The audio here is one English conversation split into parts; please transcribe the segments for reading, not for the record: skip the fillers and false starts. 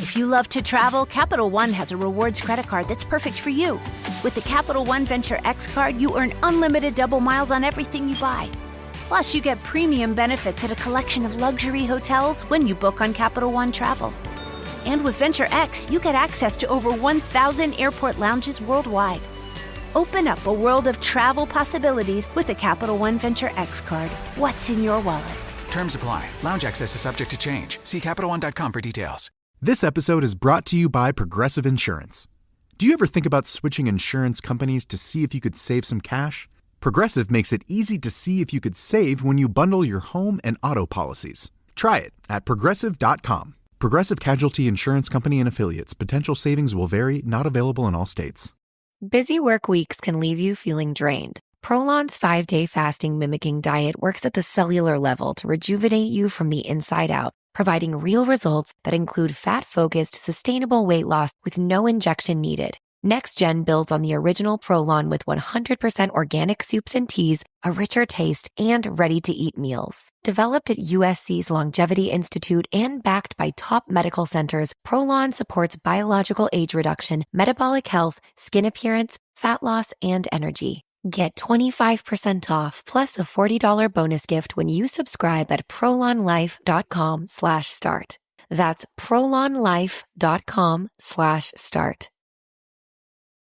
If you love to travel, Capital One has a rewards credit card that's perfect for you. With the Capital One Venture X card, you earn unlimited double miles on everything you buy. Plus, you get premium benefits at a collection of luxury hotels when you book on Capital One Travel. And with Venture X, you get access to over 1,000 airport lounges worldwide. Open up a world of travel possibilities with the Capital One Venture X card. What's in your wallet? Terms apply. Lounge access is subject to change. See CapitalOne.com for details. This episode is brought to you by Progressive Insurance. Do you ever think about switching insurance companies to see if you could save some cash? Progressive makes it easy to see if you could save when you bundle your home and auto policies. Try it at Progressive.com. Progressive Casualty Insurance Company and Affiliates. Potential savings will vary, not available in all states. Busy work weeks can leave you feeling drained. Prolon's 5-day fasting mimicking diet works at the cellular level to rejuvenate you from the inside out, providing real results that include fat-focused, sustainable weight loss with no injection needed. Next Gen builds on the original Prolon with 100% organic soups and teas, a richer taste, and ready-to-eat meals. Developed at USC's Longevity Institute and backed by top medical centers, Prolon supports biological age reduction, metabolic health, skin appearance, fat loss, and energy. Get 25% off plus a $40 bonus gift when you subscribe at prolonlife.com/start. That's prolonlife.com/start.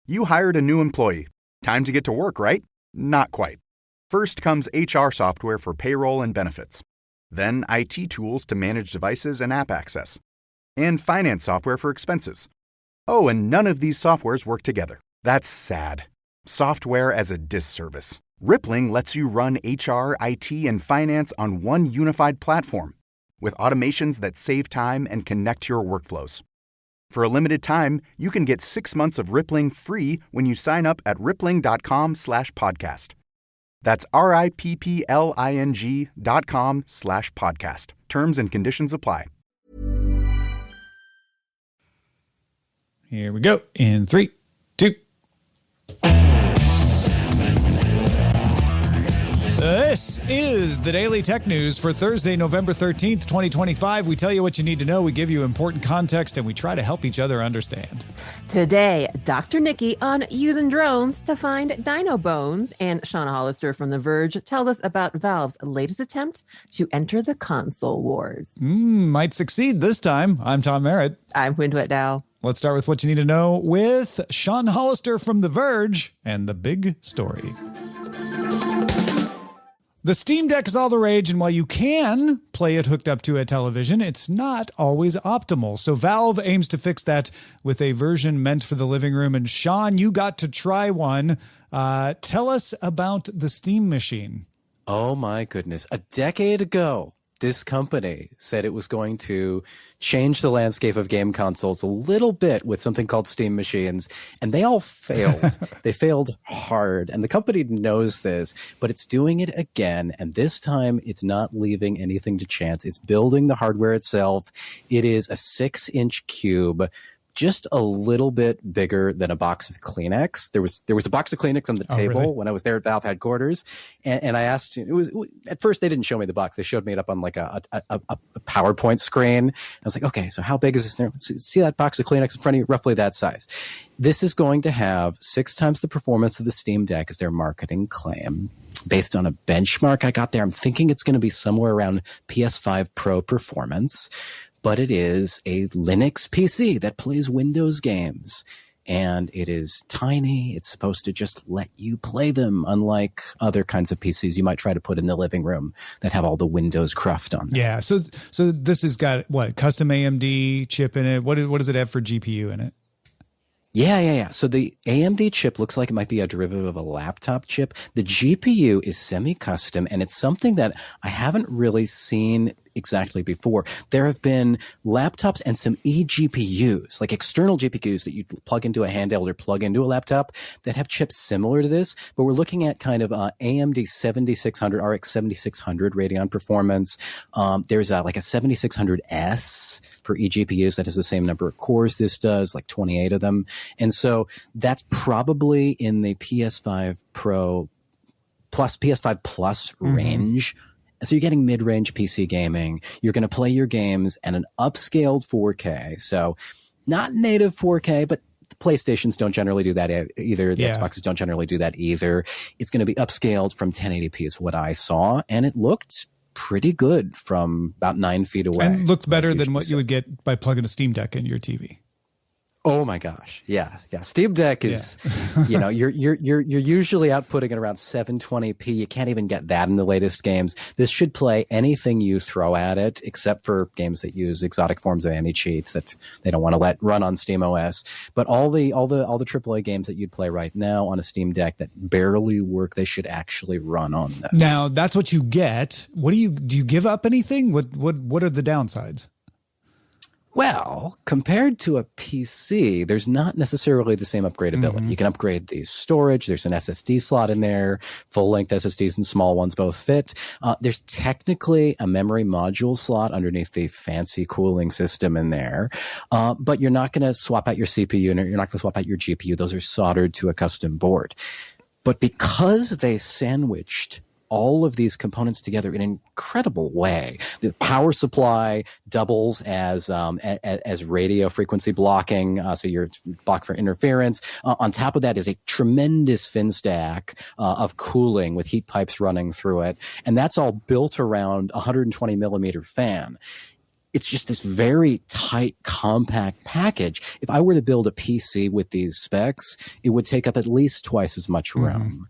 You hired a new employee. Time to get to work, right? Not quite. First comes HR software for payroll and benefits. Then IT tools to manage devices and app access. And finance software for expenses. Oh, and none of these softwares work together. That's sad. Software as a disservice. Rippling lets you run HR, IT, and finance on one unified platform with automations that save time and connect your workflows. For a limited time, you can get 6 months of Rippling free when you sign up at rippling.com/podcast. That's RIPPLING.com/podcast. Terms and conditions apply. Here we go. In 3, 2. This is the Daily Tech News for Thursday, November 13th, 2025. We tell you what you need to know, we give you important context, and we try to help each other understand. Today, Dr. Niki on using drones to find dino bones, and Sean Hollister from The Verge tells us about Valve's latest attempt to enter the console wars. Might succeed this time. I'm Tom Merritt. I'm Huyen Daio. Let's start with what you need to know with Sean Hollister from The Verge and the big story. The Steam Deck is all the rage, and while you can play it hooked up to a television, it's not always optimal. So Valve aims to fix that with a version meant for the living room. And Sean, you got to try one. Tell us about the Steam machine. Oh my goodness. A decade ago, this company said it was going to change the landscape of game consoles a little bit with something called Steam machines, and they all failed. They failed hard, and the company knows this, but it's doing it again, and this time it's not leaving anything to chance. It's building the hardware itself. It is a 6-inch cube, just a little bit bigger than a box of Kleenex. There was a box of Kleenex on the table really? when I was there at Valve headquarters, and I asked. At first they didn't show me the box. They showed me it up on like a PowerPoint screen. I was like, okay, so how big is this? See that box of Kleenex in front of you? Roughly that size. This is going to have 6 times the performance of the Steam Deck as their marketing claim. Based on a benchmark I got there, I'm thinking it's going to be somewhere around PS5 Pro performance. But it is a Linux PC that plays Windows games. And it is tiny. It's supposed to just let you play them, unlike other kinds of PCs you might try to put in the living room that have all the Windows cruft on them. Yeah, so this has got, what, custom AMD chip in it? What does it have for GPU in it? Yeah. So the AMD chip looks like it might be a derivative of a laptop chip. The GPU is semi-custom, and it's something that I haven't really seen exactly before. There have been laptops and some eGPUs, like external GPUs that you plug into a handheld or plug into a laptop that have chips similar to this, but we're looking at kind of AMD 7600, RX 7600 Radeon performance. There's like a 7600S for eGPUs that has the same number of cores this does, like 28 of them. And so that's probably in the PS5 Pro plus PS5 Plus range. so you're getting mid-range PC gaming. You're going to play your games at an upscaled 4K. So not native 4K, but the PlayStation's don't generally do that either. The Xboxes don't generally do that either. It's going to be upscaled from 1080p is what I saw. And it looked pretty good from about 9 feet away. And looked better than what you would get by plugging a Steam Deck in your TV. Oh my gosh. Yeah. Steam Deck is, you're usually outputting at around 720p. You can't even get that in the latest games. This should play anything you throw at it, except for games that use exotic forms of anti-cheat that they don't want to let run on Steam OS. But all the AAA games that you'd play right now on a Steam Deck that barely work, they should actually run on this. Now that's what you get. Do you give up anything? What are the downsides? Well, compared to a PC, there's not necessarily the same upgradability. You can upgrade the storage. There's an SSD slot in there. Full-length SSDs and small ones both fit. There's technically a memory module slot underneath the fancy cooling system in there. But you're not going to swap out your CPU and you're not going to swap out your GPU. Those are soldered to a custom board. But because they sandwiched all of these components together in an incredible way. The power supply doubles as radio frequency blocking, so you're blocked for interference. On top of that is a tremendous fin stack of cooling with heat pipes running through it, and that's all built around a 120 millimeter fan. It's just this very tight, compact package. If I were to build a PC with these specs, it would take up at least twice as much room.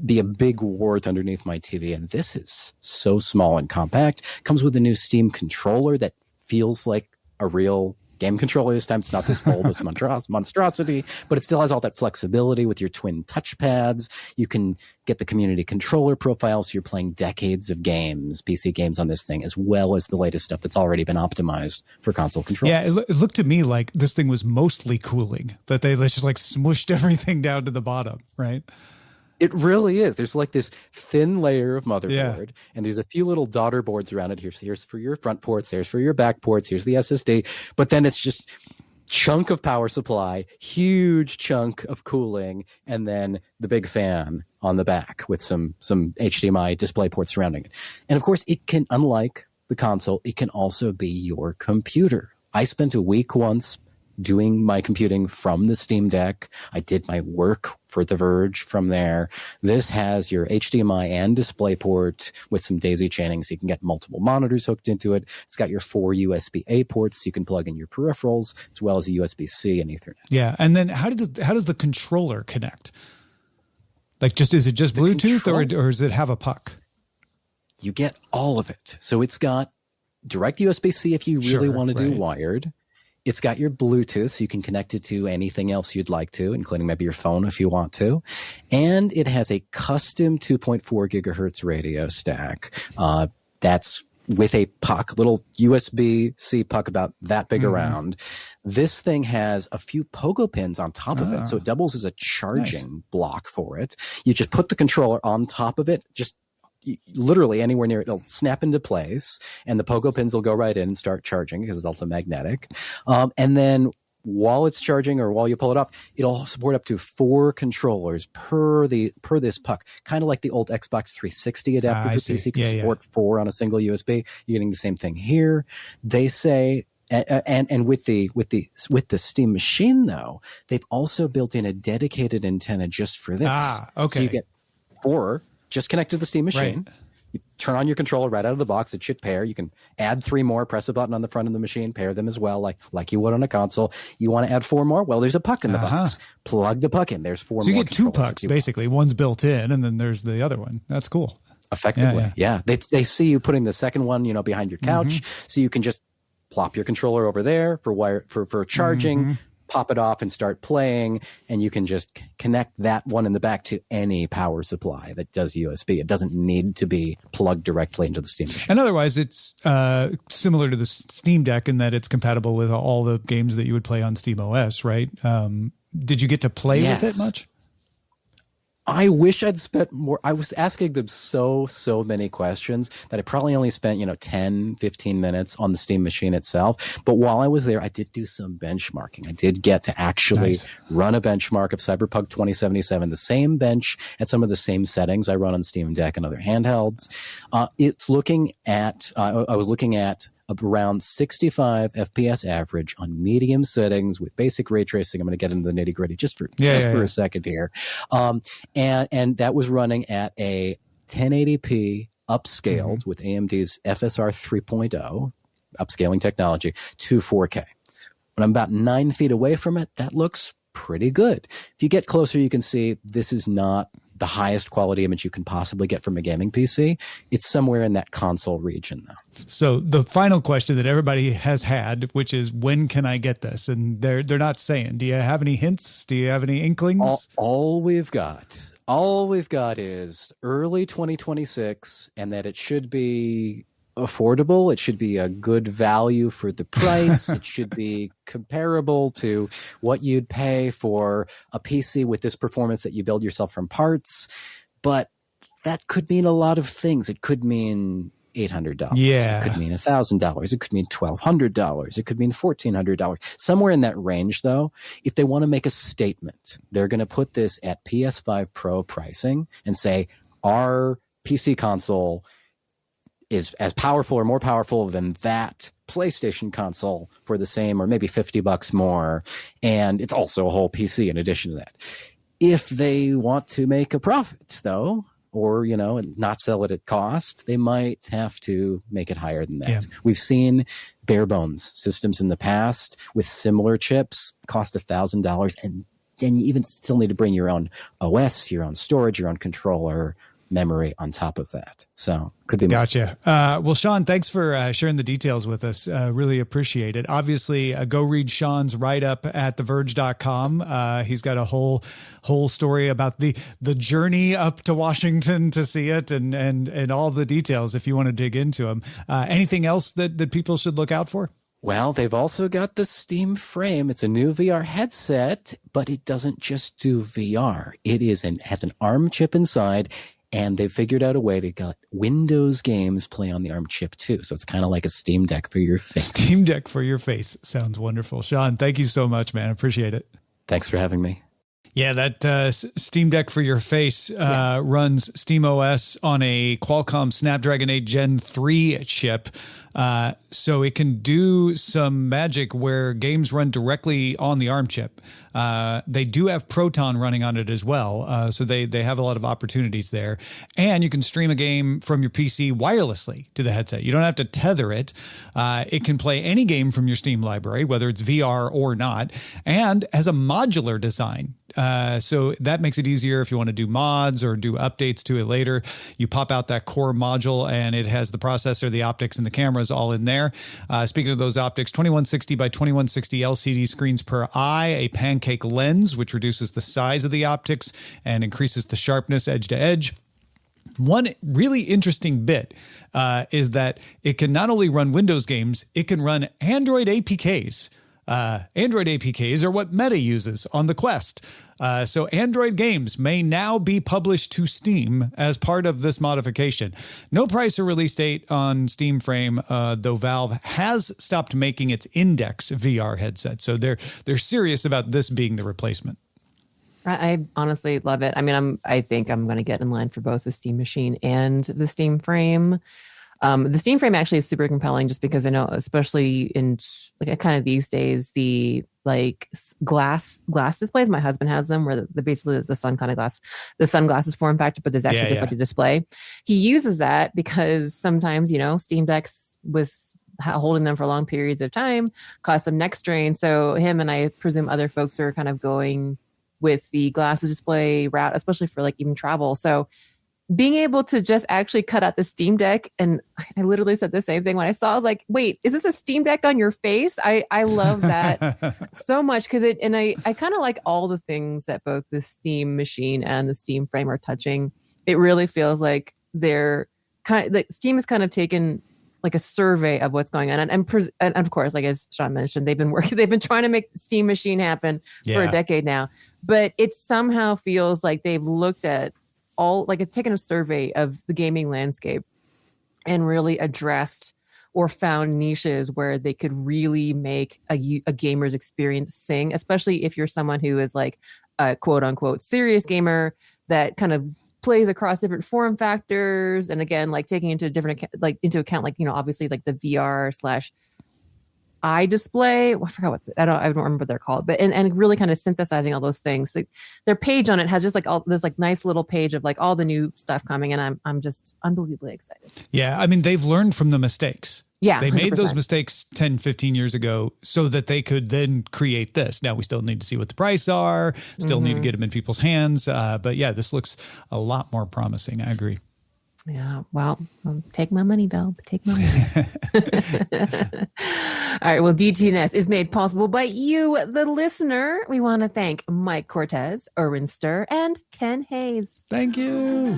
Be a big wart underneath my TV. And this is so small and compact. Comes with a new Steam controller that feels like a real game controller this time. It's not this bulbous monstrosity, but it still has all that flexibility with your twin touchpads. You can get the community controller profile, so you're playing decades of games, PC games on this thing, as well as the latest stuff that's already been optimized for console controls. Yeah, it looked to me like this thing was mostly cooling, that they just like smushed everything down to the bottom, right? It really is. There's like this thin layer of motherboard, and there's a few little daughter boards around it. Here's for your front ports, there's for your back ports, here's the SSD. But then it's just chunk of power supply, huge chunk of cooling, and then the big fan on the back with some HDMI display ports surrounding it. And of course, it can, unlike the console, it can also be your computer. I spent a week once doing my computing from the Steam Deck. I did my work for The Verge from there. This has your HDMI and DisplayPort with some daisy chaining, so you can get multiple monitors hooked into it. It's got your 4 USB-A ports, so you can plug in your peripherals, as well as a USB-C and Ethernet. Yeah, and then how does the controller connect? Like, is it just Bluetooth, or does it have a puck? You get all of it. So it's got direct USB-C if you really want to do wired. It's got your Bluetooth, so you can connect it to anything else you'd like to, including maybe your phone if you want to. And it has a custom 2.4 gigahertz radio stack. That's with a puck, little USB-C puck about that big around. This thing has a few pogo pins on top of it, so it doubles as a charging block for it. You just put the controller on top of it, just literally anywhere near it, it'll snap into place, and the pogo pins will go right in and start charging because it's also magnetic. And then while it's charging or while you pull it off, it'll support up to 4 controllers per this puck, kind of like the old Xbox 360 adapter for PC can support 4 on a single USB. You're getting the same thing here. They say, and with the Steam Machine though, they've also built in a dedicated antenna just for this. So you get 4. Just connect to the Steam Machine. Right. You turn on your controller right out of the box. It should pair. You can add 3 more, press a button on the front of the machine, pair them as well, like you would on a console. You want to add 4 more? Well, there's a puck in the box. Plug the puck in. There's 4 more. So you get 2 pucks, basically. One's built in, and then there's the other one. That's cool. Effectively, yeah. They see you putting the second one, behind your couch, so you can just plop your controller over there for charging. Pop it off and start playing, and you can just connect that one in the back to any power supply that does USB. It doesn't need to be plugged directly into the Steam Machine. And otherwise, it's similar to the Steam Deck in that it's compatible with all the games that you would play on Steam OS, right? Did you get to play with it much? I wish I'd spent more. I was asking them so many questions that I probably only spent, 10, 15 minutes on the Steam machine itself. But while I was there, I did do some benchmarking. I did get to actually run a benchmark of Cyberpunk 2077, the same bench at some of the same settings I run on Steam Deck and other handhelds. It's looking at, I was looking at around 65 FPS average on medium settings with basic ray tracing. I'm going to get into the nitty gritty just for a second here. And that was running at a 1080p upscaled with AMD's FSR 3.0 upscaling technology to 4K. When I'm about 9 feet away from it, that looks pretty good. If you get closer, you can see this is not the highest quality image you can possibly get from a gaming PC. It's somewhere in that console region, though. So the final question that everybody has had, which is, when can I get this? And they're not saying. Do you have any hints? Do you have any inklings? All we've got is early 2026, and that it should be affordable. It should be a good value for the price. It should be comparable to what you'd pay for a PC with this performance that you build yourself from parts. But that could mean a lot of things. It could mean $800. Yeah. It could mean $1,000. It could mean $1,200. It could mean $1,400. Somewhere in that range, though, if they want to make a statement, they're going to put this at PS5 Pro pricing and say, our PC console is as powerful or more powerful than that PlayStation console for the same, or maybe $50 more. And it's also a whole PC in addition to that. If they want to make a profit, though, or, not sell it at cost, they might have to make it higher than that. Yeah. We've seen bare bones systems in the past with similar chips cost $1,000. And then you even still need to bring your own OS, your own storage, your own controller, memory on top of that. So could be more. Gotcha. Well, Sean, thanks for sharing the details with us. Really appreciate it. Obviously, go read Sean's write-up at theverge.com. He's got a whole story about the journey up to Washington to see it and all the details if you want to dig into them. Anything else that people should look out for? Well, they've also got the Steam Frame. It's a new VR headset, but it doesn't just do VR. It has an ARM chip inside, and they've figured out a way to get Windows games play on the ARM chip too. So it's kind of like a Steam Deck for your face. Steam Deck for your face. Sounds wonderful. Sean, thank you so much, man. I appreciate it. Thanks for having me. Yeah, that Steam Deck for your face runs SteamOS on a Qualcomm Snapdragon 8 Gen 3 chip. So it can do some magic where games run directly on the ARM chip. They do have Proton running on it as well. So they have a lot of opportunities there. And you can stream a game from your PC wirelessly to the headset. You don't have to tether it. It can play any game from your Steam library, whether it's VR or not, and has a modular design. So that makes it easier if you want to do mods or do updates to it later. You pop out that core module and it has the processor, the optics, and the cameras all in there. Speaking of those optics, 2160 by 2160 LCD screens per eye, a pancake lens, which reduces the size of the optics and increases the sharpness edge to edge. One really interesting bit is that it can not only run Windows games, it can run Android APKs. Android APKs are what Meta uses on the Quest. So Android games may now be published to Steam as part of this modification. No price or release date on Steam Frame, though Valve has stopped making its Index VR headset. So they're serious about this being the replacement. I honestly love it. I mean, I think I'm going to get in line for both the Steam Machine and the Steam Frame. The Steam Frame actually is super compelling just because I know, especially in like kind of these days, the like glass displays. My husband has them where the basically the sunglasses form factor, but there's actually just like a display. He uses that because sometimes, Steam Decks with holding them for long periods of time cause some neck strain. So him and I presume other folks are kind of going with the glasses display route, especially for like even travel. So being able to just actually cut out the Steam Deck, and I literally said the same thing when I saw, I was like, wait, is this a Steam Deck on your face? I love that so much because I kind of like all the things that both the Steam Machine and the Steam Frame are touching. It really feels like they're kind of like Steam has kind of taken like a survey of what's going on. And of course, like as Sean mentioned, they've been trying to make the Steam Machine happen for a decade now. But it somehow feels like they've looked at taken a survey of the gaming landscape and really addressed or found niches where they could really make a gamer's experience sing, especially if you're someone who is like a quote unquote serious gamer that kind of plays across different form factors. And again, like taking into account, like, obviously like the VR / eye display. I forgot I don't remember what they're called, but and really kind of synthesizing all those things. Like, their page on it has just like all this like nice little page of like all the new stuff coming, and I'm just unbelievably excited. Yeah, I mean, they've learned from the mistakes. Yeah, they made 100%. those mistakes 10, 15 years ago so that they could then create this. Now we still need to see what the price are, still need to get them in people's hands. But yeah, this looks a lot more promising. I agree. Yeah, well, take my money, Val. Take my money. All right, well, DTNS is made possible by you, the listener. We want to thank Mike Cortez, Erwin Sturr, and Ken Hayes. Thank you.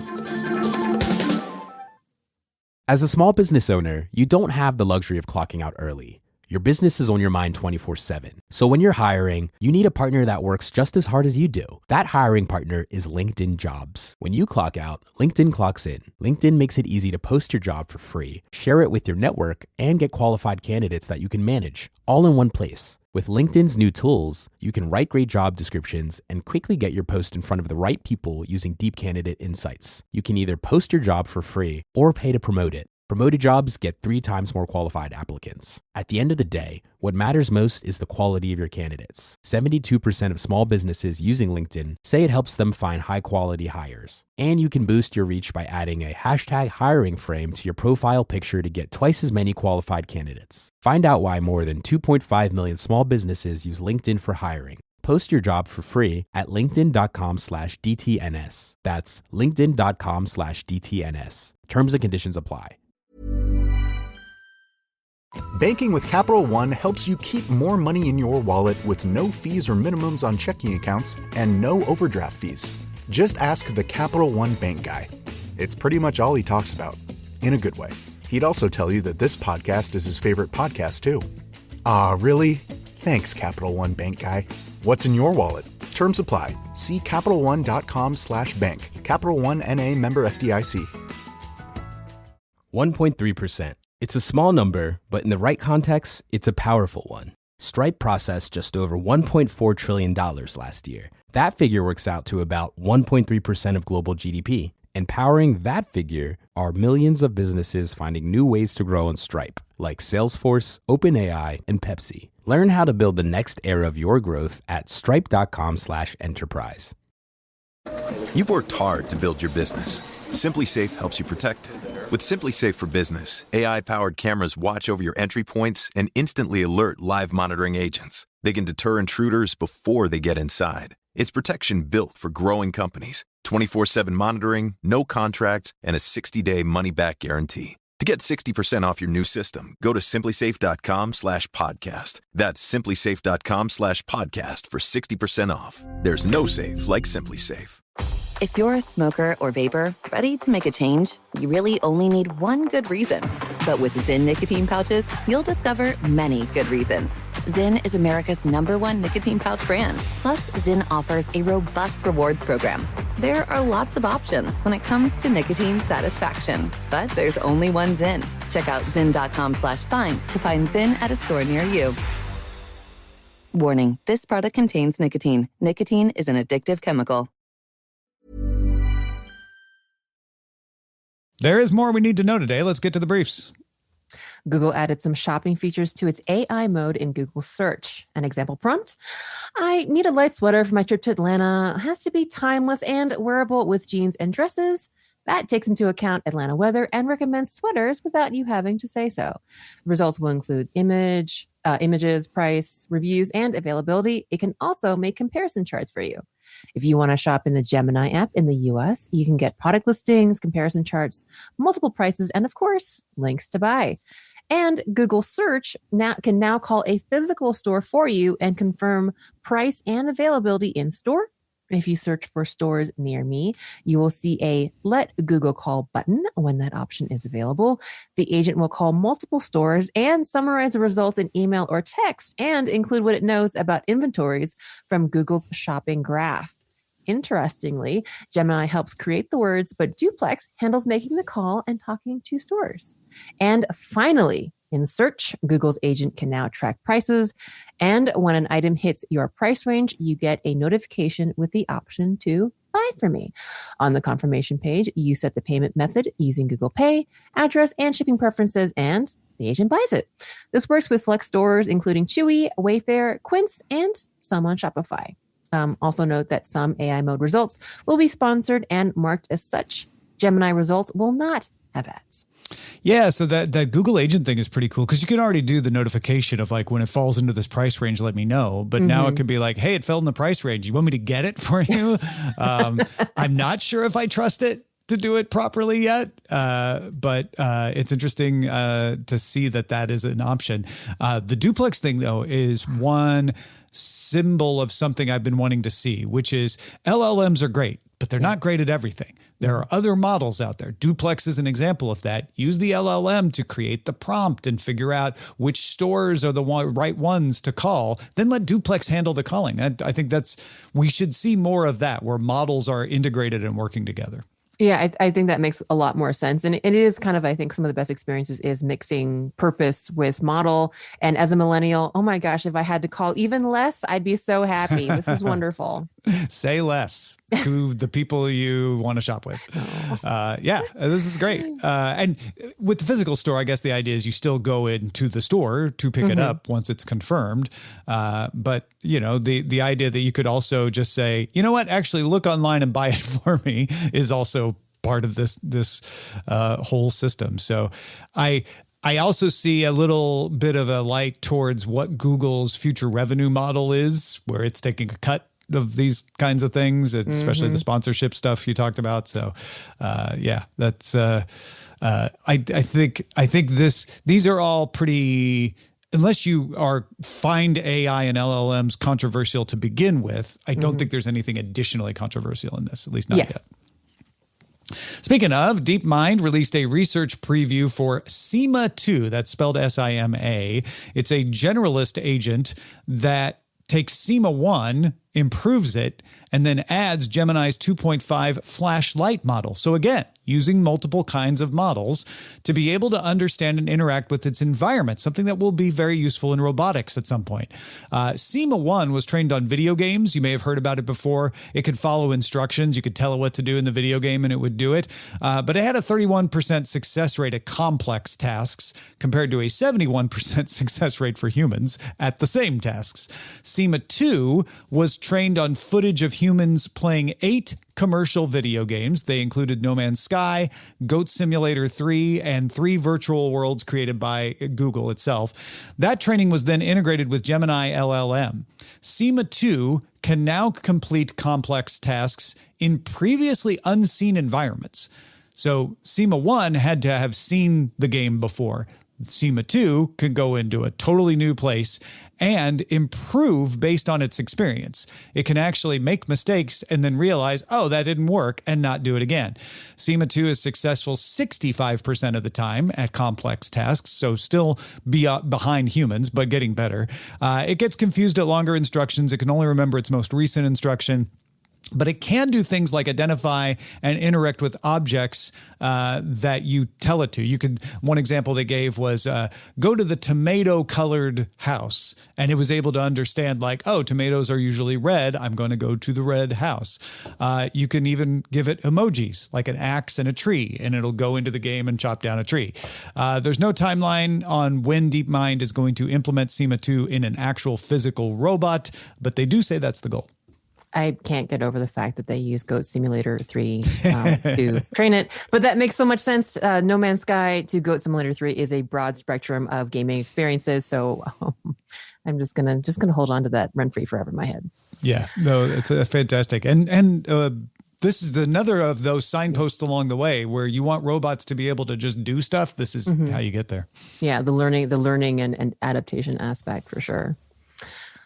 As a small business owner, you don't have the luxury of clocking out early. Your business is on your mind 24/7. So when you're hiring, you need a partner that works just as hard as you do. That hiring partner is LinkedIn Jobs. When you clock out, LinkedIn clocks in. LinkedIn makes it easy to post your job for free, share it with your network, and get qualified candidates that you can manage, all in one place. With LinkedIn's new tools, you can write great job descriptions and quickly get your post in front of the right people using deep candidate insights. You can either post your job for free or pay to promote it. Promoted jobs get 3 times more qualified applicants. At the end of the day, what matters most is the quality of your candidates. 72% of small businesses using LinkedIn say it helps them find high-quality hires. And you can boost your reach by adding a hashtag hiring frame to your profile picture to get twice as many qualified candidates. Find out why more than 2.5 million small businesses use LinkedIn for hiring. Post your job for free at linkedin.com/DTNS. That's linkedin.com/DTNS. Terms and conditions apply. Banking with Capital One helps you keep more money in your wallet with no fees or minimums on checking accounts and no overdraft fees. Just ask the Capital One bank guy. It's pretty much all he talks about, in a good way. He'd also tell you that this podcast is his favorite podcast too. Ah, really? Thanks, Capital One bank guy. What's in your wallet? Terms apply. See CapitalOne.com/bank. Capital One N.A. member FDIC. 1.3%. It's a small number, but in the right context, it's a powerful one. Stripe processed just over $1.4 trillion last year. That figure works out to about 1.3% of global GDP. And powering that figure are millions of businesses finding new ways to grow on Stripe, like Salesforce, OpenAI, and Pepsi. Learn how to build the next era of your growth at stripe.com/enterprise. You've worked hard to build your business. Simply Safe helps you protect it. With Simply Safe for Business, AI-powered cameras watch over your entry points and instantly alert live monitoring agents. They can deter intruders before they get inside. It's protection built for growing companies. 24/7 monitoring, no contracts, and a 60-day money-back guarantee. To get 60% off your new system, go to simplysafe.com/podcast. That's simplysafe.com/podcast for 60% off. There's no safe like Simply Safe. If you're a smoker or vapor ready to make a change, you really only need one good reason. But with Zyn nicotine pouches, you'll discover many good reasons. Zyn is America's #1 nicotine pouch brand. Plus, Zyn offers a robust rewards program. There are lots of options when it comes to nicotine satisfaction, but there's only one Zyn. Check out zyn.com/find to find Zyn at a store near you. Warning, this product contains nicotine. Nicotine is an addictive chemical. There is more we need to know today. Let's get to the briefs. Google added some shopping features to its AI mode in Google Search. An example prompt: I need a light sweater for my trip to Atlanta. It has to be timeless and wearable with jeans and dresses. That takes into account Atlanta weather and recommends sweaters without you having to say so. Results will include images, price, reviews, and availability. It can also make comparison charts for you. If you want to shop in the Gemini app in the US, you can get product listings, comparison charts, multiple prices, and of course, links to buy. And Google Search can now call a physical store for you and confirm price and availability in store. If you search for stores near me, you will see a Let Google Call button when that option is available. The agent will call multiple stores and summarize the results in email or text and include what it knows about inventories from Google's shopping graph. Interestingly, Gemini helps create the words, but Duplex handles making the call and talking to stores. And finally, in search, Google's agent can now track prices. And when an item hits your price range, you get a notification with the option to buy from me. On the confirmation page, you set the payment method using Google Pay, address, and shipping preferences, and the agent buys it. This works with select stores, including Chewy, Wayfair, Quince, and some on Shopify. Also note that some AI mode results will be sponsored and marked as such. Gemini results will not have ads. Yeah, so that Google Agent thing is pretty cool because you can already do the notification of like when it falls into this price range, let me know. But now it could be like, hey, it fell in the price range. You want me to get it for you? I'm not sure if I trust it to do it properly yet, but it's interesting to see that is an option. The Duplex thing, though, is one symbol of something I've been wanting to see, which is LLMs are great, but they're not great at everything. There are other models out there. Duplex is an example of that. Use the LLM to create the prompt and figure out which stores are the right ones to call. Then let Duplex handle the calling. I think we should see more of that, where models are integrated and working together. Yeah, I think that makes a lot more sense. And it is kind of, I think some of the best experiences is mixing purpose with model. And as a millennial, oh my gosh, if I had to call even less, I'd be so happy. This is wonderful. Say less to the people you want to shop with. Yeah, this is great. And with the physical store, I guess the idea is you still go into the store to pick it up once it's confirmed. But, the idea that you could also just say, you know what, actually look online and buy it for me is also part of this whole system. So I also see a little bit of a light towards what Google's future revenue model is, where it's taking a cut of these kinds of things, especially the sponsorship stuff you talked about. So, that's I think these are all pretty. Unless you find AI and LLMs controversial to begin with, I don't think there's anything additionally controversial in this, at least not yet. Speaking of, DeepMind released a research preview for SIMA 2. That's spelled SIMA. It's a generalist agent that takes SIMA 1, improves it, and then adds Gemini's 2.5 flashlight model. So again, using multiple kinds of models to be able to understand and interact with its environment, something that will be very useful in robotics at some point. SIMA 1 was trained on video games. You may have heard about it before. It could follow instructions. You could tell it what to do in the video game and it would do it. But it had a 31% success rate at complex tasks compared to a 71% success rate for humans at the same tasks. SIMA 2 was trained on footage of humans playing 8 commercial video games. They included No Man's Sky, Goat Simulator 3, and 3 virtual worlds created by Google itself. That training was then integrated with Gemini LLM. SIMA 2 can now complete complex tasks in previously unseen environments. So SIMA 1 had to have seen the game before. SIMA 2 can go into a totally new place and improve based on its experience. It can actually make mistakes and then realize, oh, that didn't work, and not do it again. SIMA 2 is successful 65% of the time at complex tasks, so still behind humans, but getting better. It gets confused at longer instructions. It can only remember its most recent instruction. But it can do things like identify and interact with objects that you tell it to. One example they gave was go to the tomato-colored house, and it was able to understand like, oh, tomatoes are usually red. I'm going to go to the red house. You can even give it emojis like an axe and a tree, and it'll go into the game and chop down a tree. There's no timeline on when DeepMind is going to implement SIMA 2 in an actual physical robot, but they do say that's the goal. I can't get over the fact that they use Goat Simulator 3 to train it, but that makes so much sense. No Man's Sky to Goat Simulator 3 is a broad spectrum of gaming experiences, so I'm just gonna hold on to that rent free forever in my head. Yeah, no, it's fantastic, and this is another of those signposts along the way where you want robots to be able to just do stuff. This is how you get there. Yeah, the learning and adaptation aspect for sure.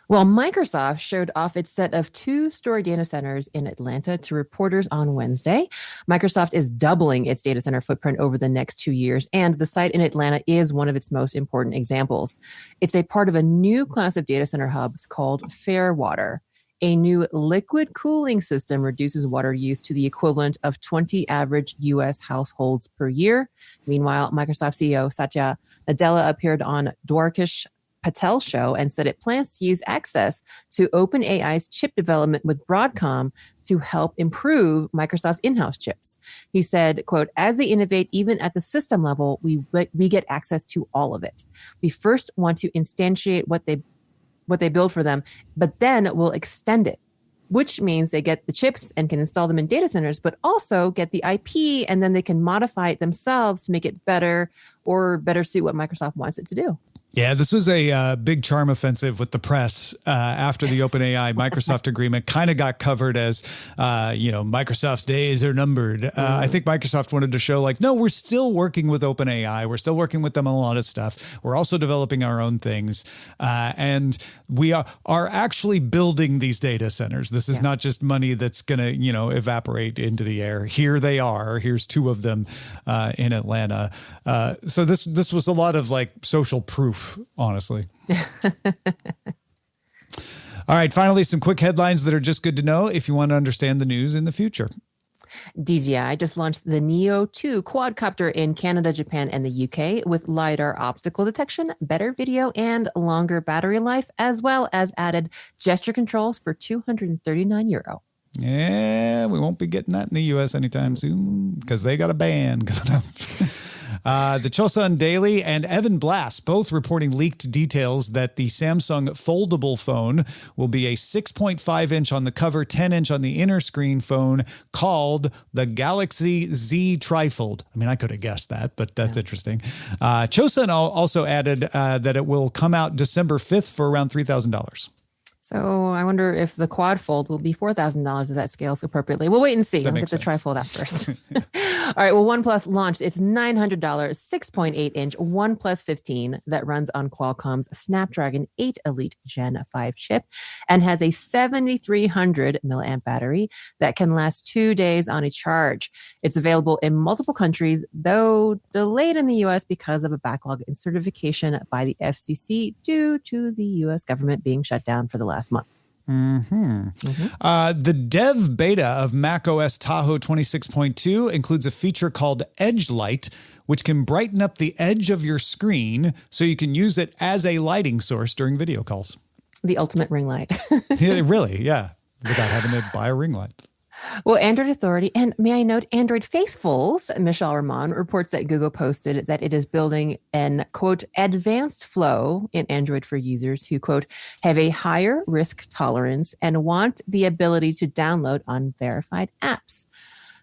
Well, Microsoft showed off its set of 2-story data centers in Atlanta to reporters on Wednesday. Microsoft is doubling its data center footprint over the next 2 years, and the site in Atlanta is one of its most important examples. It's a part of a new class of data center hubs called Fairwater. A new liquid cooling system reduces water use to the equivalent of 20 average U.S. households per year. Meanwhile, Microsoft CEO Satya Nadella appeared on Dwarkesh Patel show and said it plans to use access to OpenAI's chip development with Broadcom to help improve Microsoft's in-house chips. He said, quote, as they innovate even at the system level, we get access to all of it. We first want to instantiate what they build for them, but then we'll extend it, which means they get the chips and can install them in data centers, but also get the IP, and then they can modify it themselves to make it better or better suit what Microsoft wants it to do. Yeah, this was a big charm offensive with the press after the OpenAI Microsoft agreement kind of got covered as, Microsoft's days are numbered. I think Microsoft wanted to show like, no, we're still working with OpenAI. We're still working with them on a lot of stuff. We're also developing our own things. And we are actually building these data centers. This is not just money that's going to, evaporate into the air. Here they are. Here's 2 of them in Atlanta. So this was a lot of like social proof. Honestly. All right. Finally, some quick headlines that are just good to know if you want to understand the news in the future. DJI just launched the Neo 2 quadcopter in Canada, Japan, and the UK with LiDAR obstacle detection, better video, and longer battery life, as well as added gesture controls for €239. Yeah, we won't be getting that in the U.S. anytime soon because they got a ban coming up. The Chosun Daily and Evan Blass both reporting leaked details that the Samsung foldable phone will be a 6.5-inch on the cover, 10-inch on the inner screen phone called the Galaxy Z Trifold. I mean, I could have guessed that, but that's interesting. Chosun also added that it will come out December 5th for around $3,000. So I wonder if the quad fold will be $4,000 if that scales appropriately. We'll wait and see. I'll get the trifold out first. All right. Well, OnePlus launched its $900 6.8-inch OnePlus 15 that runs on Qualcomm's Snapdragon 8 Elite Gen 5 chip and has a 7,300 milliamp battery that can last 2 days on a charge. It's available in multiple countries, though delayed in the U.S. because of a backlog in certification by the FCC due to the U.S. government being shut down for the last month. The dev beta of macOS Tahoe 26.2 includes a feature called Edge Light, which can brighten up the edge of your screen so you can use it as a lighting source during video calls. The ultimate ring light. Yeah, really, yeah. Without having to buy a ring light. Well, Android Authority, and may I note, Android Faithfuls, Michelle Ramon, reports that Google posted that it is building an, quote, advanced flow in Android for users who, quote, have a higher risk tolerance and want the ability to download unverified apps.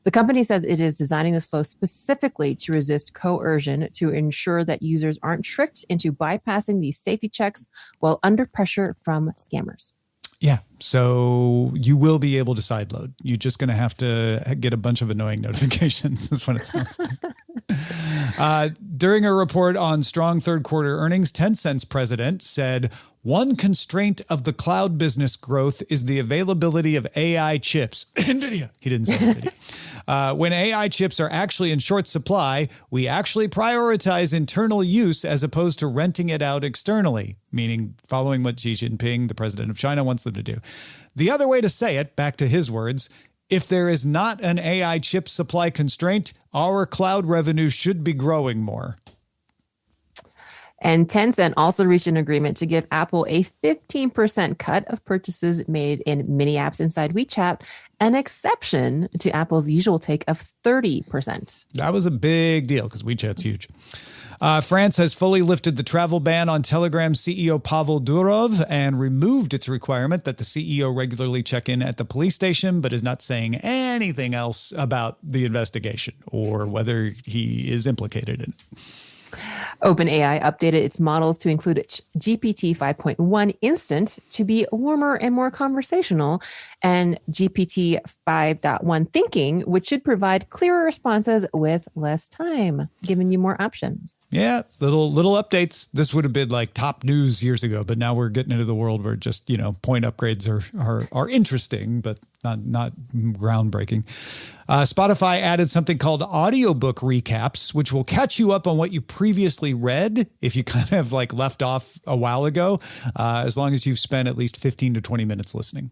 The company says it is designing this flow specifically to resist coercion to ensure that users aren't tricked into bypassing these safety checks while under pressure from scammers. Yeah, so you will be able to sideload. You're just going to have to get a bunch of annoying notifications is what it sounds like. During a report on strong third quarter earnings, Tencent's president said, one constraint of the cloud business growth is the availability of AI chips. NVIDIA. He didn't say NVIDIA. When AI chips are actually in short supply, we actually prioritize internal use as opposed to renting it out externally, meaning following what Xi Jinping, the president of China, wants them to do. The other way to say it, back to his words, if there is not an AI chip supply constraint, our cloud revenue should be growing more. And Tencent also reached an agreement to give Apple a 15% cut of purchases made in mini apps inside WeChat, an exception to Apple's usual take of 30%. That was a big deal because WeChat's huge. France has fully lifted the travel ban on Telegram CEO Pavel Durov and removed its requirement that the CEO regularly check in at the police station, but is not saying anything else about the investigation or whether he is implicated in it. OpenAI updated its models to include GPT 5.1 Instant to be warmer and more conversational, and GPT 5.1 Thinking, which should provide clearer responses with less time, giving you more options. Yeah, little updates. This would have been like top news years ago, but now we're getting into the world where just, point upgrades are interesting, but not groundbreaking. Spotify added something called audiobook recaps, which will catch you up on what you previously read if you kind of like left off a while ago, as long as you've spent at least 15 to 20 minutes listening.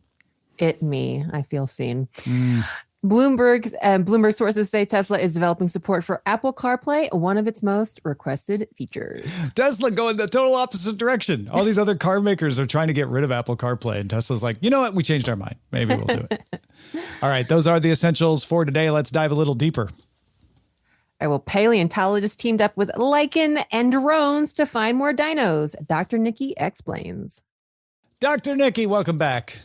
I feel seen. Bloomberg sources say Tesla is developing support for Apple CarPlay, one of its most requested features. Tesla going the total opposite direction. All these other car makers are trying to get rid of Apple CarPlay, and Tesla's like, you know what? We changed our mind. Maybe we'll do it. All right, those are the essentials for today. Let's dive a little deeper. All right, well, paleontologists teamed up with lichen and drones to find more dinos. Dr. Niki explains. Dr. Niki, welcome back.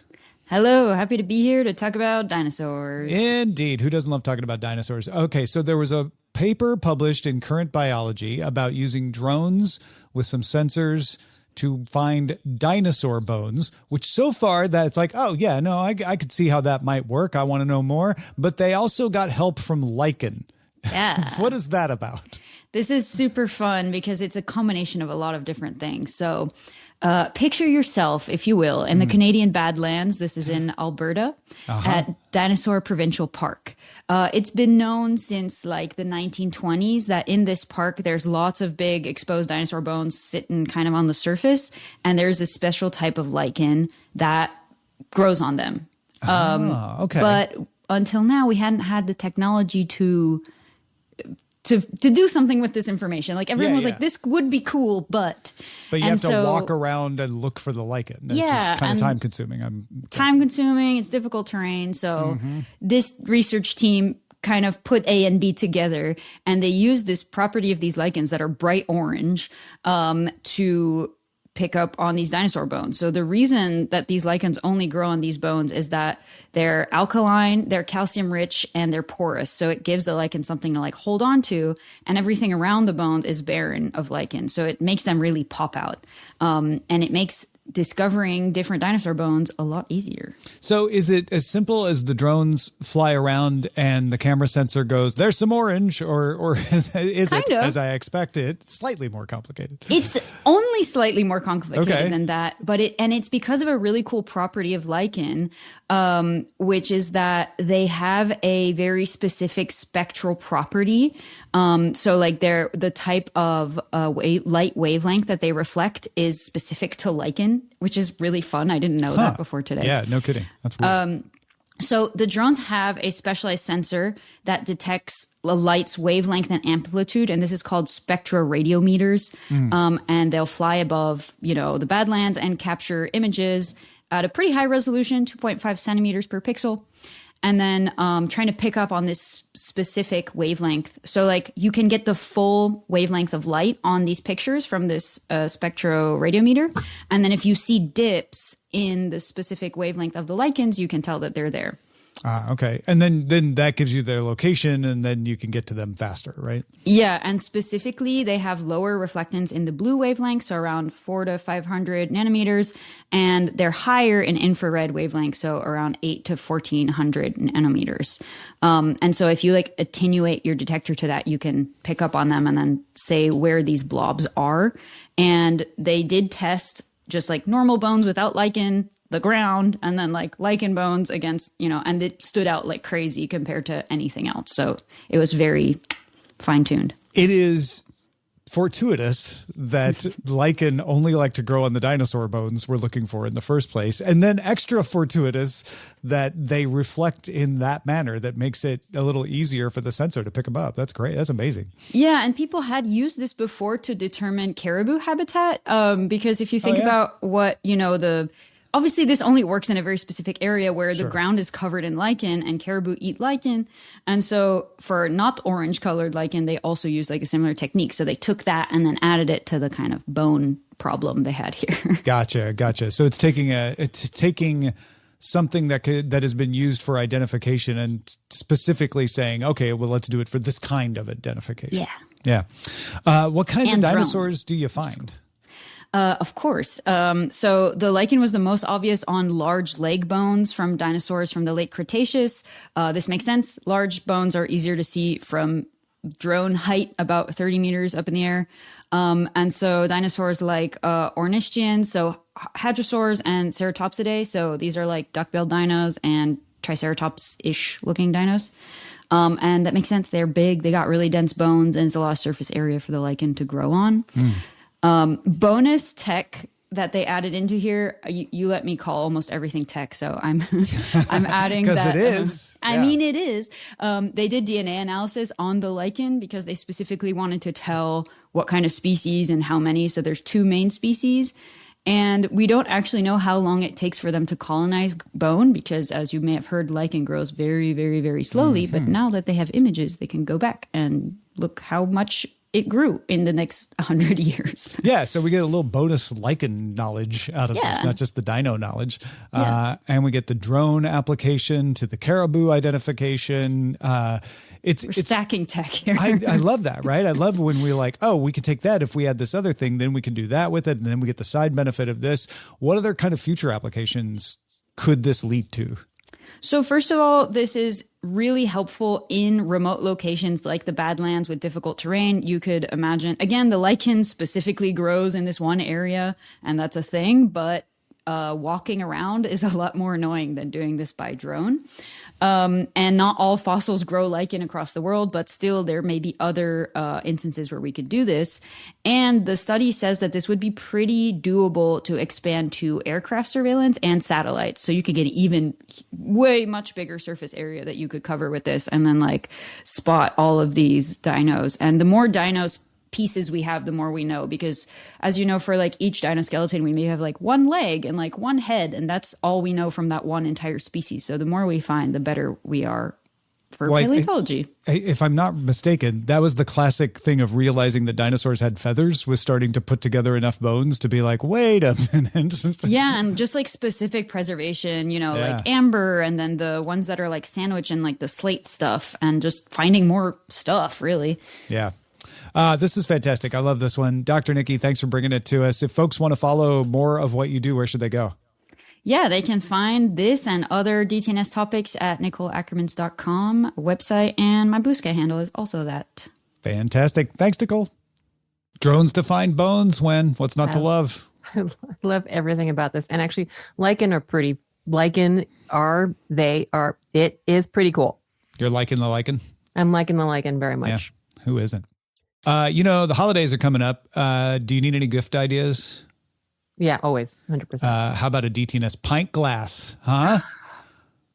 Hello, happy to be here to talk about dinosaurs. Indeed. Who doesn't love talking about dinosaurs? Okay, so there was a paper published in Current Biology about using drones with some sensors to find dinosaur bones, which so far that's like, oh, yeah, no, I could see how that might work. I want to know more. But they also got help from lichen. Yeah. What is that about? This is super fun because it's a combination of a lot of different things. So picture yourself, if you will, in the Canadian Badlands. This is in Alberta at Dinosaur Provincial Park. It's been known since like the 1920s that in this park, there's lots of big exposed dinosaur bones sitting kind of on the surface. And there's a special type of lichen that grows on them. Okay. But until now, we hadn't had the technology to do something with this information. Like everyone was like, this would be cool, but you have to walk around and look for the lichen. It's just kind of time consuming. Time consuming. It's difficult terrain. So this research team kind of put A and B together, and they use this property of these lichens that are bright orange to pick up on these dinosaur bones. So the reason that these lichens only grow on these bones is that they're alkaline, they're calcium rich, and they're porous. So it gives the lichen something to like hold on to, and everything around the bones is barren of lichen. So it makes them really pop out. And it makes discovering different dinosaur bones a lot easier. So is it as simple as the drones fly around and the camera sensor goes, there's some orange, or is it, as I expected, slightly more complicated? It's only slightly more complicated than that, but it's because of a really cool property of lichen, which is that they have a very specific spectral property. So like the type of light wavelength that they reflect is specific to lichen, which is really fun. I didn't know that before today. Yeah, no kidding. That's weird. So the drones have a specialized sensor that detects the light's wavelength and amplitude, and this is called spectroradiometers. And they'll fly above, the Badlands and capture images at a pretty high resolution, 2.5 centimeters per pixel. And then trying to pick up on this specific wavelength. So like you can get the full wavelength of light on these pictures from this spectroradiometer. And then if you see dips in the specific wavelength of the lichens, you can tell that they're there. Okay. And then that gives you their location, and then you can get to them faster, right? Yeah. And specifically, they have lower reflectance in the blue wavelength, so around 400 to 500 nanometers. And they're higher in infrared wavelength, so around 800 to 1400 nanometers. And so if you like attenuate your detector to that, you can pick up on them and then say where these blobs are. And they did test just like normal bones without lichen, the ground, and then like lichen bones against, and it stood out like crazy compared to anything else. So it was very fine-tuned. It is fortuitous that lichen only like to grow on the dinosaur bones we're looking for in the first place. And then extra fortuitous that they reflect in that manner that makes it a little easier for the sensor to pick them up. That's great. That's amazing. Yeah. And people had used this before to determine caribou habitat. Because if you think about what, obviously, this only works in a very specific area where the ground is covered in lichen, and caribou eat lichen. And so for not orange colored lichen, they also use like a similar technique. So they took that and then added it to the kind of bone problem they had here. Gotcha. So it's taking something that has been used for identification and specifically saying, okay, well, let's do it for this kind of identification. Yeah. Yeah. What kinds of And dinosaurs drones. do you find? Of course. So the lichen was the most obvious on large leg bones from dinosaurs from the late Cretaceous. This makes sense. Large bones are easier to see from drone height, about 30 meters up in the air. And so dinosaurs like ornithians, so hadrosaurs and ceratopsidae. So these are like duck-billed dinos and triceratops-ish looking dinos. And that makes sense. They're big. They got really dense bones, and it's a lot of surface area for the lichen to grow on. Bonus tech that they added into here, you let me call almost everything tech, so I'm adding that. Because it is. I mean, it is. They did DNA analysis on the lichen because they specifically wanted to tell what kind of species and how many. So there's 2 main species. And we don't actually know how long it takes for them to colonize bone because, as you may have heard, lichen grows very, very, very slowly. But now that they have images, they can go back and look how much it grew in the next 100 years. Yeah, so we get a little bonus lichen knowledge out of this, not just the dino knowledge. And we get the drone application to the caribou identification. It's stacking tech here. I love that, right? I love when we're like, oh, we could take that if we had this other thing, then we can do that with it, and then we get the side benefit of this. What other kind of future applications could this lead to? So first of all, this is really helpful in remote locations like the Badlands with difficult terrain. You could imagine, again, the lichen specifically grows in this one area, and that's a thing, but walking around is a lot more annoying than doing this by drone. And not all fossils grow lichen across the world, but still there may be other instances where we could do this. And the study says that this would be pretty doable to expand to aircraft surveillance and satellites. So you could get even way much bigger surface area that you could cover with this and then like spot all of these dinos. And the more dinos pieces we have, the more we know, because as you know, for like each dinoskeleton, we may have like one leg and like one head, and that's all we know from that one entire species. So the more we find, the better we are for paleontology. If I'm not mistaken, that was the classic thing of realizing that dinosaurs had feathers, was starting to put together enough bones to be like, wait a minute. Yeah, and just like specific preservation, you know, like amber, and then the ones that are like sandwich and like the slate stuff, and just finding more stuff, really. Yeah. This is fantastic. I love this one. Dr. Niki, thanks for bringing it to us. If folks want to follow more of what you do, where should they go? Yeah, they can find this and other DTNS topics at NicoleAckermans.com website, and my Blue Sky handle is also that. Fantastic. Thanks, Nicole. Drones to find bones. What's not to love? I love everything about this. And actually, it is pretty cool. You're liking the lichen? I'm liking the lichen very much. Yeah. Who isn't? The holidays are coming up. Do you need any gift ideas? Yeah, always. 100%. How about a DTNS pint glass? Huh?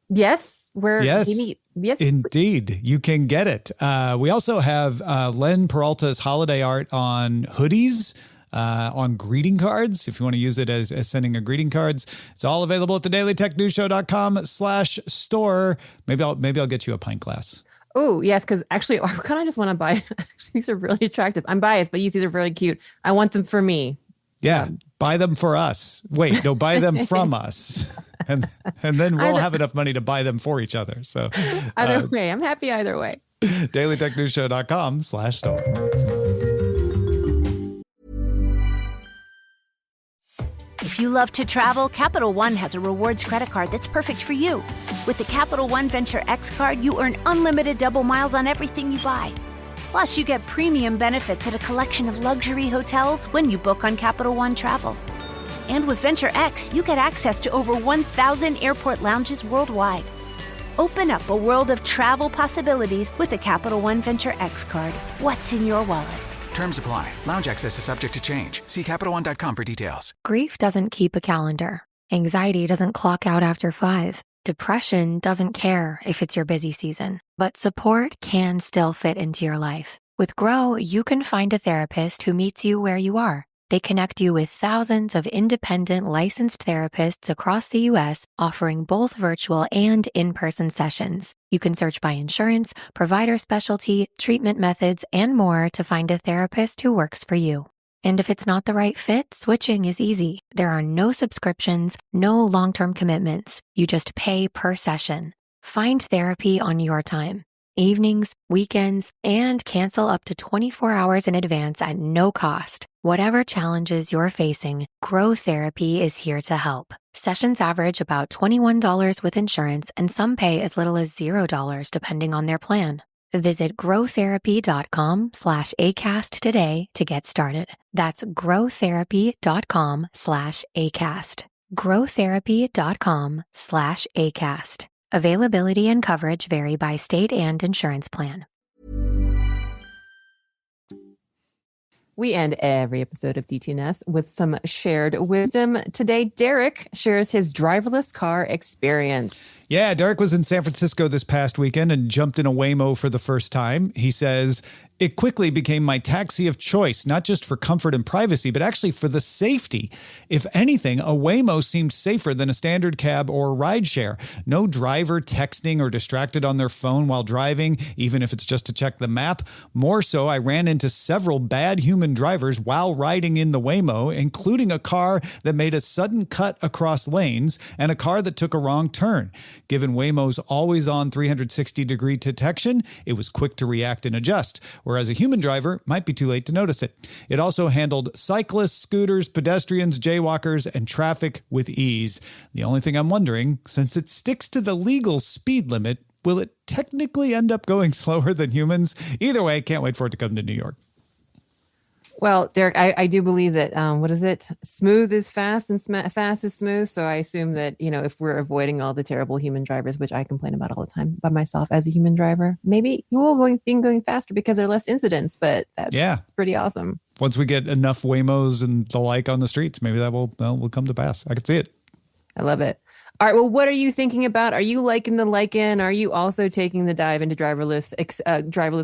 Yes. Yes. Do you need? Yes. Indeed. You can get it. We also have Len Peralta's holiday art on hoodies, on greeting cards, if you want to use it as sending a greeting cards. It's all available at thedailytechnewsshow.com/store. Maybe I'll get you a pint glass. Oh, yes, because actually, I kind of just want to buy. These are really attractive. I'm biased, but these are really cute. I want them for me. Yeah, buy them for us. Wait, no, buy them from us. And then we'll have enough money to buy them for each other. So either way, I'm happy either way. dailytechnewsshow.com/store. If you love to travel, Capital One has a rewards credit card that's perfect for you. With the Capital One Venture X card, you earn unlimited double miles on everything you buy. Plus, you get premium benefits at a collection of luxury hotels when you book on Capital One Travel. And with Venture X, you get access to over 1,000 airport lounges worldwide. Open up a world of travel possibilities with the Capital One Venture X card. What's in your wallet? Terms apply. Lounge access is subject to change. See CapitalOne.com for details. Grief doesn't keep a calendar. Anxiety doesn't clock out after 5. Depression doesn't care if it's your busy season. But support can still fit into your life. With Grow, you can find a therapist who meets you where you are. They connect you with thousands of independent licensed therapists across the U.S., offering both virtual and in-person sessions. You can search by insurance, provider specialty, treatment methods, and more to find a therapist who works for you. And if it's not the right fit, switching is easy. There are no subscriptions, no long-term commitments. You just pay per session. Find therapy on your time. evenings, weekends, and cancel up to 24 hours in advance at no cost. Whatever challenges you're facing, Grow Therapy is here to help. Sessions average about $21 with insurance, and some pay as little as $0 depending on their plan. Visit growtherapy.com/ACAST today to get started. That's growtherapy.com/ACAST. growtherapy.com/ACAST. Availability and coverage vary by state and insurance plan. We end every episode of DTNS with some shared wisdom. Today, Derek shares his driverless car experience. Yeah, Derek was in San Francisco this past weekend and jumped in a Waymo for the first time. He says, "It quickly became my taxi of choice, not just for comfort and privacy, but actually for the safety. If anything, a Waymo seemed safer than a standard cab or rideshare. No driver texting or distracted on their phone while driving, even if it's just to check the map. More so, I ran into several bad human drivers while riding in the Waymo, including a car that made a sudden cut across lanes and a car that took a wrong turn. Given Waymo's always-on 360-degree detection, it was quick to react and adjust, whereas a human driver might be too late to notice it. It also handled cyclists, scooters, pedestrians, jaywalkers, and traffic with ease. The only thing I'm wondering, since it sticks to the legal speed limit, will it technically end up going slower than humans? Either way, can't wait for it to come to New York." Well, Derek, I do believe that, what is it? Smooth is fast and fast is smooth. So I assume that, if we're avoiding all the terrible human drivers, which I complain about all the time by myself as a human driver, maybe you will going faster because there are less incidents, but that's pretty awesome. Once we get enough Waymos and the like on the streets, maybe that will come to pass. I could see it. I love it. All right. Well, what are you thinking about? Are you liking the lichen? Are you also taking the dive into driverless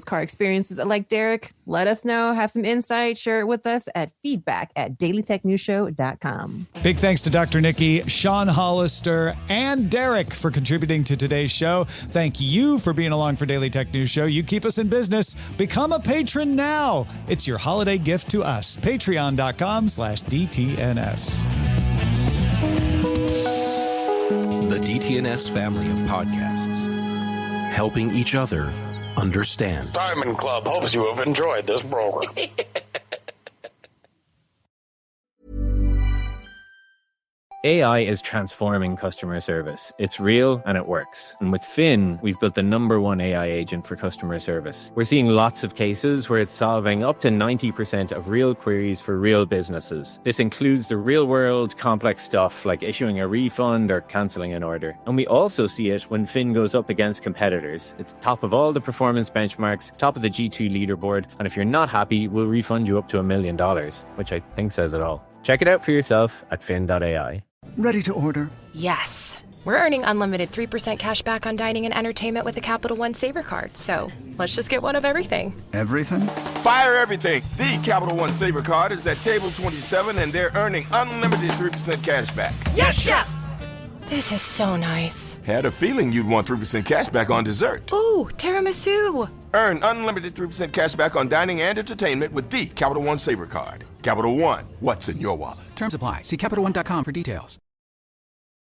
car experiences like Derek? Let us know. Have some insight. Share it with us at feedback@dailytechnewsshow.com. Big thanks to Dr. Niki, Sean Hollister, and Derek for contributing to today's show. Thank you for being along for Daily Tech News Show. You keep us in business. Become a patron now. It's your holiday gift to us. Patreon.com/DTNS. The DTNS family of podcasts, helping each other understand. Diamond Club hopes you have enjoyed this program. AI is transforming customer service. It's real and it works. And with Finn, we've built the #1 AI agent for customer service. We're seeing lots of cases where it's solving up to 90% of real queries for real businesses. This includes the real-world complex stuff like issuing a refund or cancelling an order. And we also see it when Finn goes up against competitors. It's top of all the performance benchmarks, top of the G2 leaderboard, and if you're not happy, we'll refund you up to $1 million, which I think says it all. Check it out for yourself at fin.ai. Ready to order? Yes. We're earning unlimited 3% cash back on dining and entertainment with a Capital One Saver card. So let's just get one of everything. Everything? Fire everything. The Capital One Saver card is at table 27 and they're earning unlimited 3% cash back. Yes, Chef! This is so nice. Had a feeling you'd want 3% cash back on dessert. Ooh, tiramisu. Earn unlimited 3% cash back on dining and entertainment with the Capital One Saver card. Capital One, what's in your wallet? Terms apply. See CapitalOne.com for details.